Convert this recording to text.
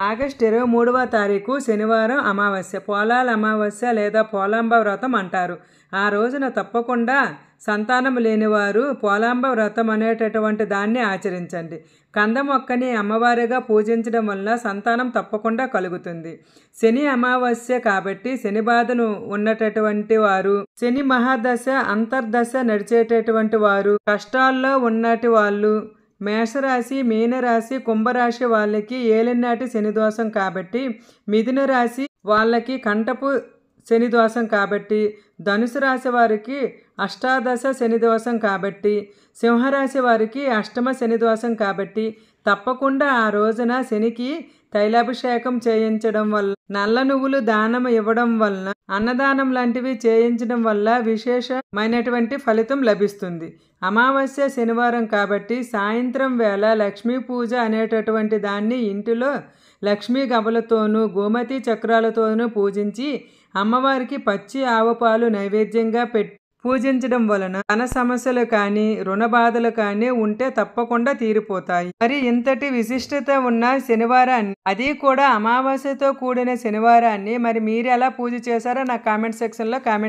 August 23వ తారీఖు శనివారం అమావాస్య. పోలాల అమావాస్య లేదా పోలాంబ వ్రతం అంటారు. ఆ రోజున తప్పకుండా సంతానం లేనివారు పోలాంబ వ్రతం అనేటటువంటి దాన్ని ఆచరించండి. కంద మొక్కని అమ్మవారిగా పూజించడం వల్ల సంతానం తప్పకుండా కలుగుతుంది. శని అమావాస్య కాబట్టి శని బాధను ఉన్నటటువంటి వారు, శని మహాదశ అంతర్దశ నడిచేటటువంటి వారు, కష్టాల్లో ఉన్నటి వాళ్ళు, మేషరాశి, మీనరాశి, కుంభరాశి వాళ్ళకి ఏలినాటి శనిదోషం కాబట్టి, మిథున రాశి వాళ్ళకి కంటపు శనిదోషం కాబట్టి, ధనుసు రాశి వారికి అష్టాదశ శనిదోషం కాబట్టి, సింహరాశి వారికి అష్టమ శనిదోషం కాబట్టి తప్పకుండా ఆ రోజున శనికి తైలాభిషేకం చేయించడం వల్ల, నల్ల నువ్వులు దానం ఇవ్వడం వలన, అన్నదానం లాంటివి చేయించడం వల్ల విశేషమైనటువంటి ఫలితం లభిస్తుంది. అమావాస్య శనివారం కాబట్టి సాయంత్రం వేళ లక్ష్మీ పూజ అనేటటువంటి దాన్ని ఇంటిలో లక్ష్మీ గవలతోనూ గోమతి చక్రాలతోనూ పూజించి అమ్మవారికి పచ్చి ఆవుపాలు నైవేద్యంగా పూజించడం వలన ధన సమస్యలు కానీ రుణ బాధలు కానీ ఉంటే తప్పకుండా తీరిపోతాయి. మరి ఇంతటి విశిష్టత ఉన్న శనివారాన్ని, అది కూడా అమావాస్యతో కూడిన శనివారాన్ని మరి మీరు ఎలా పూజ చేశారో నా కామెంట్ సెక్షన్లో కామెంట్